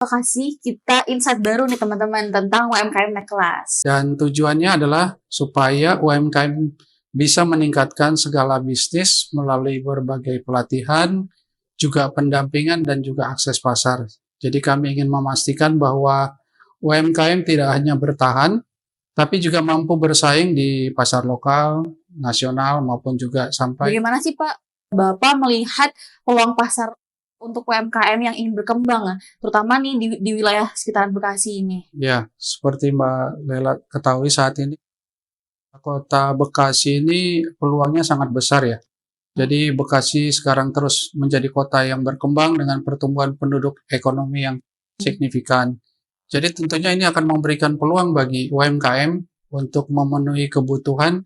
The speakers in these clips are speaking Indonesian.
Kasih kita insight baru nih teman-teman tentang UMKM naik kelas. Dan tujuannya adalah supaya UMKM bisa meningkatkan segala bisnis melalui berbagai pelatihan, juga pendampingan dan juga akses pasar. Jadi kami ingin memastikan bahwa UMKM tidak hanya bertahan, tapi juga mampu bersaing di pasar lokal, nasional maupun juga sampai. Bagaimana sih Pak, Bapak melihat peluang pasar untuk UMKM yang ingin berkembang, terutama nih di wilayah sekitaran Bekasi ini? Ya, seperti Mbak Lela ketahui saat ini, Kota Bekasi ini peluangnya sangat besar ya. Jadi Bekasi sekarang terus menjadi kota yang berkembang dengan pertumbuhan penduduk ekonomi yang signifikan. Jadi tentunya ini akan memberikan peluang bagi UMKM untuk memenuhi kebutuhan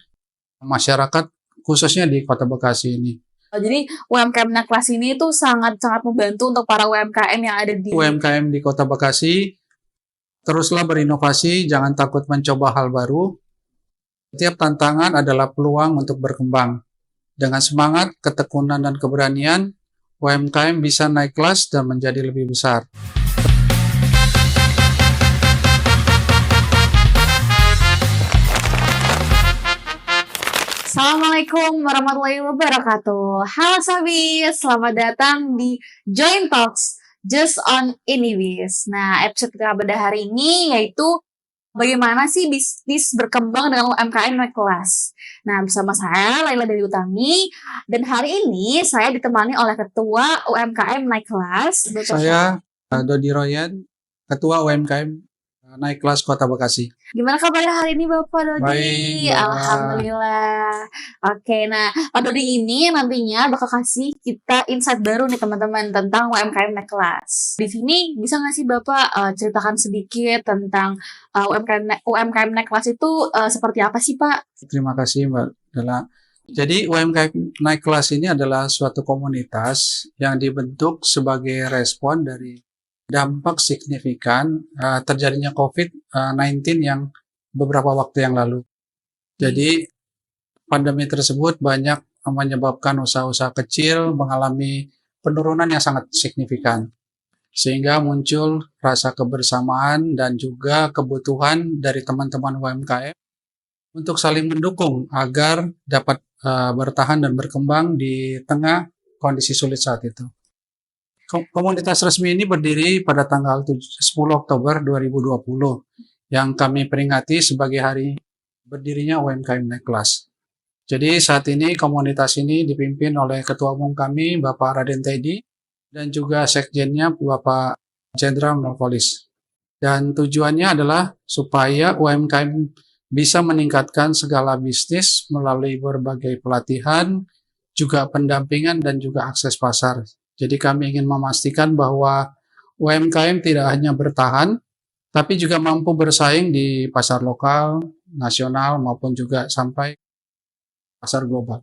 masyarakat khususnya di Kota Bekasi ini. Jadi UMKM naik kelas ini tuh sangat-sangat membantu untuk para UMKM yang ada di UMKM di Kota Bekasi, teruslah berinovasi, jangan takut mencoba hal baru. Setiap tantangan adalah peluang untuk berkembang. Dengan semangat, ketekunan, dan keberanian, UMKM bisa naik kelas dan menjadi lebih besar. Assalamualaikum warahmatullahi wabarakatuh. Halo Sobi, selamat datang di Join Talks Just on Inivis. Nah, episode kita pada hari ini yaitu bagaimana sih bisnis berkembang dengan UMKM naik kelas. Nah, bersama saya Laila Dewi Utami, dan hari ini saya ditemani oleh Ketua UMKM naik kelas. Saya Dodi Royan, Ketua UMKM naik kelas Kota Bekasi. Gimana kabarnya hari ini Bapak Dodi? Baik, Alhamdulillah. Oke, nah Pak Dodi ini nantinya bakal kasih kita insight baru nih teman-teman tentang UMKM naik kelas. Di sini bisa nggak sih Bapak ceritakan sedikit tentang UMKM naik kelas itu seperti apa sih Pak? Terima kasih Mbak Dela. Jadi UMKM naik kelas ini adalah suatu komunitas yang dibentuk sebagai respon dari dampak signifikan terjadinya COVID-19 yang beberapa waktu yang lalu. Jadi pandemi tersebut banyak menyebabkan usaha-usaha kecil mengalami penurunan yang sangat signifikan. Sehingga muncul rasa kebersamaan dan juga kebutuhan dari teman-teman UMKM untuk saling mendukung agar dapat bertahan dan berkembang di tengah kondisi sulit saat itu. Komunitas resmi ini berdiri pada tanggal 10 Oktober 2020 yang kami peringati sebagai hari berdirinya UMKM naik kelas. Jadi saat ini komunitas ini dipimpin oleh Ketua Umum kami Bapak Raden Teddy dan juga Sekjennya Bapak Jenderal Melkolis. Dan tujuannya adalah supaya UMKM bisa meningkatkan segala bisnis melalui berbagai pelatihan, juga pendampingan dan juga akses pasar. Jadi kami ingin memastikan bahwa UMKM tidak hanya bertahan, tapi juga mampu bersaing di pasar lokal, nasional, maupun juga sampai pasar global.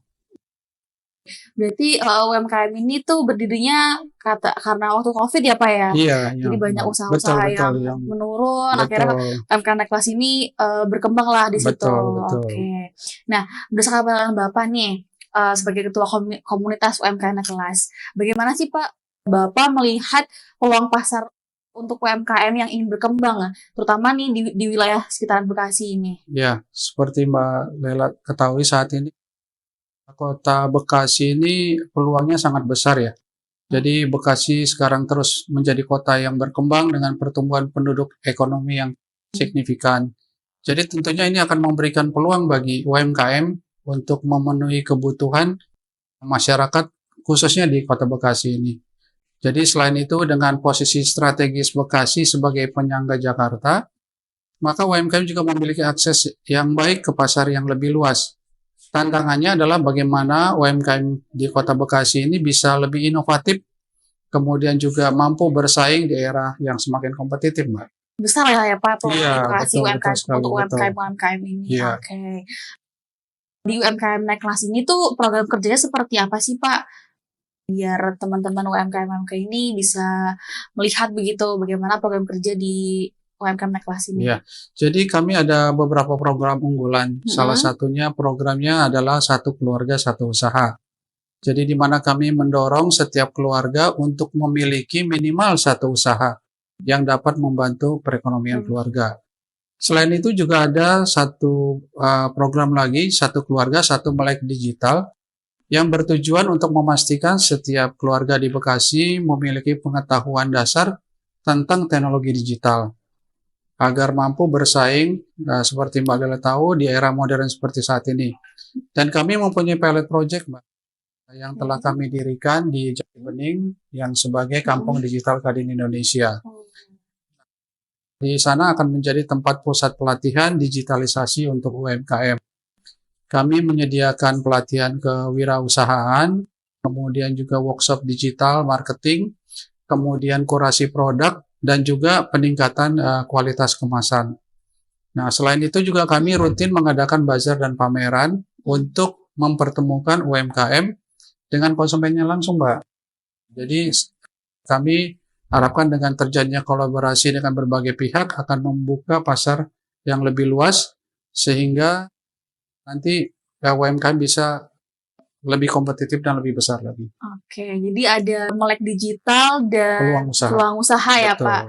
Berarti UMKM ini tuh berdirinya karena waktu COVID ya Pak ya? Iya. Jadi banyak usaha-usaha yang menurun, akhirnya UMKM naik kelas ini berkembang lah di situ. Betul. Oke. Nah, berdasarkan pengalaman Bapak nih, sebagai ketua komunitas UMKM naik kelas, bagaimana sih Pak Bapak melihat peluang pasar untuk UMKM yang ingin berkembang, terutama nih di wilayah sekitaran Bekasi ini? Ya, seperti Mbak Lela ketahui saat ini, Kota Bekasi ini peluangnya sangat besar ya. Jadi Bekasi sekarang terus menjadi kota yang berkembang dengan pertumbuhan penduduk ekonomi yang signifikan. Jadi tentunya ini akan memberikan peluang bagi UMKM untuk memenuhi kebutuhan masyarakat khususnya di Kota Bekasi ini. Jadi selain itu dengan posisi strategis Bekasi sebagai penyangga Jakarta, maka UMKM juga memiliki akses yang baik ke pasar yang lebih luas. Tantangannya adalah bagaimana UMKM di Kota Bekasi ini bisa lebih inovatif, kemudian juga mampu bersaing di era yang semakin kompetitif, Mbak. Besar ya Pak Bekasi betul, untuk UMKM ini. Iya. Oke. Di UMKM naik kelas ini tuh program kerjanya seperti apa sih Pak? Biar teman-teman UMKM ini bisa melihat begitu bagaimana program kerja di UMKM naik kelas ini. Iya, jadi kami ada beberapa program unggulan. Salah satunya programnya adalah Satu Keluarga Satu Usaha. Jadi di mana kami mendorong setiap keluarga untuk memiliki minimal satu usaha. yang dapat membantu perekonomian keluarga. Selain itu juga ada satu program lagi, satu keluarga, satu melek digital, yang bertujuan untuk memastikan setiap keluarga di Bekasi memiliki pengetahuan dasar tentang teknologi digital, agar mampu bersaing, seperti Mbak Lela tahu, di era modern seperti saat ini. Dan kami mempunyai pilot project, Mbak, yang telah kami dirikan di Jati Bening, yang sebagai Kampung Digital Kadin Indonesia. Di sana akan menjadi tempat pusat pelatihan digitalisasi untuk UMKM. Kami menyediakan pelatihan kewirausahaan, kemudian juga workshop digital marketing, kemudian kurasi produk, dan juga peningkatan kualitas kemasan. Nah, selain itu juga kami rutin mengadakan bazar dan pameran untuk mempertemukan UMKM dengan konsumennya langsung, Mbak. Jadi kami harapkan dengan terjadinya kolaborasi dengan berbagai pihak akan membuka pasar yang lebih luas, sehingga nanti UMKM bisa lebih kompetitif dan lebih besar lagi. Oke, jadi ada melek digital dan peluang usaha ya, Betul. Pak.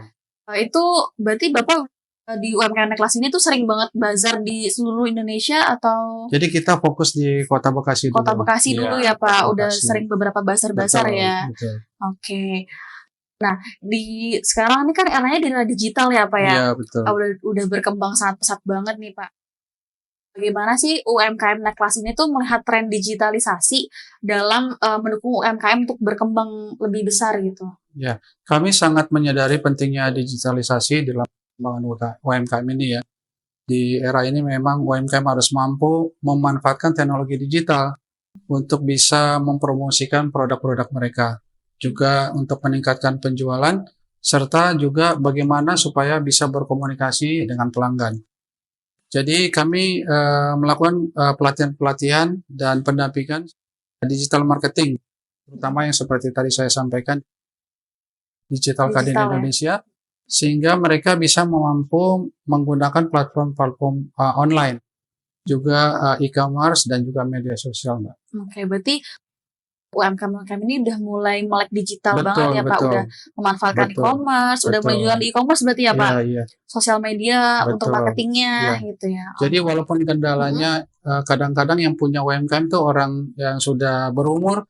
Itu berarti Bapak di UMKM kelas ini tuh sering banget bazar di seluruh Indonesia atau? Jadi kita fokus di Kota Bekasi dulu. Kota Bekasi dulu ya, Pak. Udah Bekasi. sering beberapa bazar-bazar ya. Betul. Oke. Nah, di sekarang ini kan eranya di era digital ya, Pak ya. Iya, betul. Udah berkembang sangat pesat banget nih, Pak. Bagaimana sih UMKM naik kelas ini tuh melihat tren digitalisasi dalam mendukung UMKM untuk berkembang lebih besar gitu? Ya, kami sangat menyadari pentingnya digitalisasi dalam pengembangan UMKM ini ya. Di era ini memang UMKM harus mampu memanfaatkan teknologi digital untuk bisa mempromosikan produk-produk mereka. Juga untuk meningkatkan penjualan, serta juga bagaimana supaya bisa berkomunikasi dengan pelanggan. Jadi kami melakukan pelatihan-pelatihan dan pendampingan digital marketing, terutama yang seperti tadi saya sampaikan, Digital Kadin Indonesia, sehingga mereka bisa mampu menggunakan platform-platform online, juga e-commerce dan juga media sosial, Mbak. Oke, berarti UMKM ini udah mulai melek digital banget ya, Pak. Udah memanfaatkan e-commerce, udah mulai jualan di e-commerce berarti ya, Pak? Iya. Sosial media untuk marketingnya gitu ya. Jadi walaupun kendalanya kadang-kadang yang punya UMKM itu orang yang sudah berumur,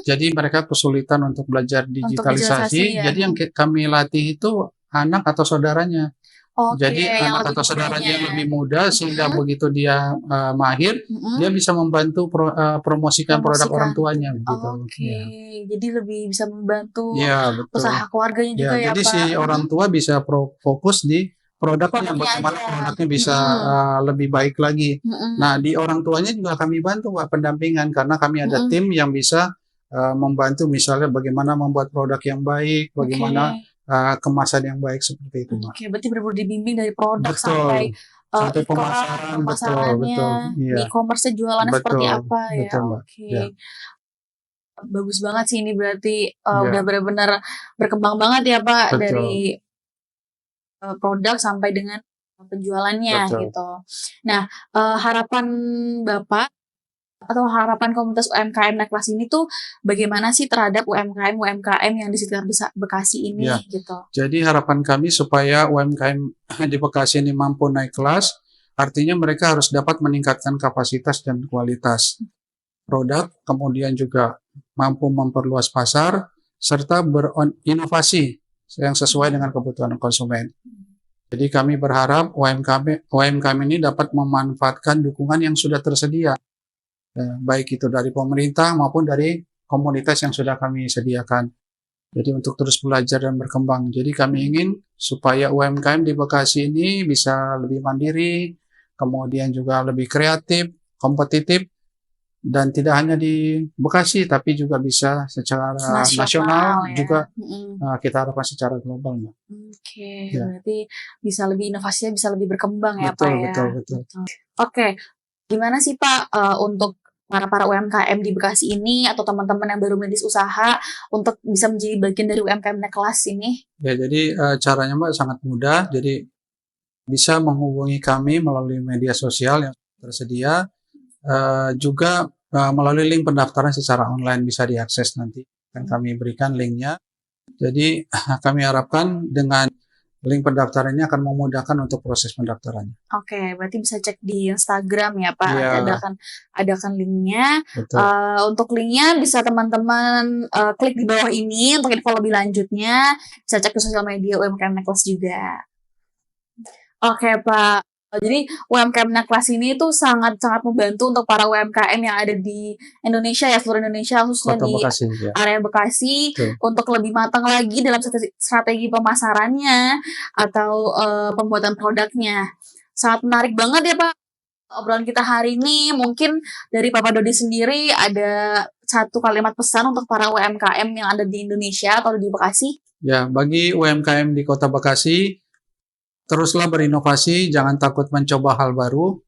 jadi mereka kesulitan untuk belajar digitalisasi. Ya. Jadi yang kami latih itu anak atau saudaranya. Oke, Jadi anak atau saudaranya yang lebih muda, sehingga begitu dia mahir, dia bisa membantu promosikan produk orang tuanya gitu. Oke, jadi lebih bisa membantu betul. Usaha keluarganya juga ya, jadi Pak. si orang tua bisa fokus di produknya, bagaimana produknya bisa lebih baik lagi. Nah, di orang tuanya juga kami bantu, Pak, pendampingan, karena kami ada tim yang bisa membantu, misalnya bagaimana membuat produk yang baik, bagaimana kemasan yang baik, seperti itu, Mbak. Oke, berarti benar-benar dibimbing dari produk sampai pemasarannya, di e-commerce jualannya seperti apa ya. Oke. Bagus banget sih ini berarti udah benar-benar berkembang banget ya, Pak, dari produk sampai dengan penjualannya gitu. Nah, harapan Bapak atau harapan komunitas UMKM naik kelas ini tuh bagaimana sih terhadap UMKM yang di sekitar Bekasi ini gitu? Jadi harapan kami supaya UMKM di Bekasi ini mampu naik kelas, artinya mereka harus dapat meningkatkan kapasitas dan kualitas produk, kemudian juga mampu memperluas pasar, serta berinovasi yang sesuai dengan kebutuhan konsumen. Jadi kami berharap UMKM ini dapat memanfaatkan dukungan yang sudah tersedia, baik itu dari pemerintah maupun dari komunitas yang sudah kami sediakan. Jadi untuk terus belajar dan berkembang. Jadi kami ingin supaya UMKM di Bekasi ini bisa lebih mandiri, kemudian juga lebih kreatif, kompetitif, dan tidak hanya di Bekasi, tapi juga bisa secara nasional ya. Juga kita harapkan secara global, Mbak. Oke, berarti bisa lebih inovasinya bisa lebih berkembang ya, Pak ya. Betul. Oke, gimana sih Pak untuk para UMKM di Bekasi ini atau teman-teman yang baru merintis usaha untuk bisa menjadi bagian dari UMKM naik kelas ini? Ya, jadi caranya, Mbak, sangat mudah. Jadi bisa menghubungi kami melalui media sosial yang tersedia, juga melalui link pendaftaran secara online bisa diakses nanti. Akan kami berikan linknya. Jadi kami harapkan dengan Link pendaftaran ini akan memudahkan untuk proses pendaftarannya. Oke, berarti bisa cek di Instagram ya Pak. Iya. Ada kan linknya. Betul. Untuk linknya bisa teman-teman klik di bawah ini untuk info lebih lanjutnya. Bisa cek di sosial media UMKM Necklace juga. Oke Pak. Jadi UMKM Necklace ini tuh sangat-sangat membantu untuk para UMKM yang ada di Indonesia ya, seluruh Indonesia, khususnya Kota di Bekasi ya. area Bekasi, Betul. untuk lebih matang lagi dalam strategi pemasarannya atau pembuatan produknya. Sangat menarik banget ya Pak obrolan kita hari ini. Mungkin dari Bapak Dodi sendiri ada satu kalimat pesan untuk para UMKM yang ada di Indonesia atau di Bekasi? Ya, bagi UMKM di Kota Bekasi, teruslah berinovasi, jangan takut mencoba hal baru.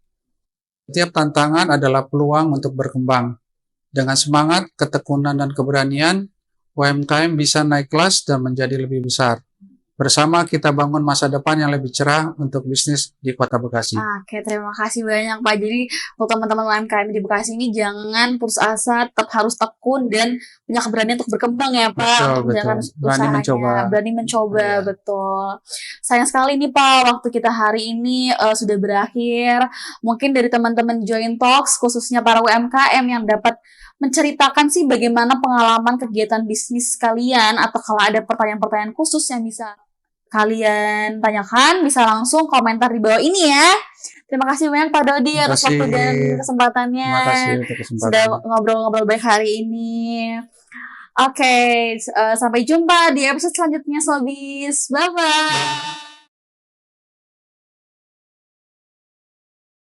Setiap tantangan adalah peluang untuk berkembang. Dengan semangat, ketekunan, dan keberanian, UMKM bisa naik kelas dan menjadi lebih besar. Bersama kita bangun masa depan yang lebih cerah untuk bisnis di Kota Bekasi. Oke, terima kasih banyak Pak. Jadi untuk teman-teman UMKM di Bekasi ini jangan putus asa, tetap harus tekun dan punya keberanian untuk berkembang ya Pak. Betul, untuk menjalankan berani mencoba. Berani mencoba, Ya. Betul. Sayang sekali nih Pak, waktu kita hari ini sudah berakhir. Mungkin dari teman-teman Join Talks, khususnya para UMKM yang dapat menceritakan sih bagaimana pengalaman kegiatan bisnis kalian, atau kalau ada pertanyaan-pertanyaan khusus yang bisa kalian tanyakan, bisa langsung komentar di bawah ini ya. Terima kasih banyak Pak Dodi atas waktu dan kesempatannya. Terima kasih untuk kesempatan. Sudah ngobrol-ngobrol baik hari ini. Oke, sampai jumpa di episode selanjutnya Sobis. Bye-bye.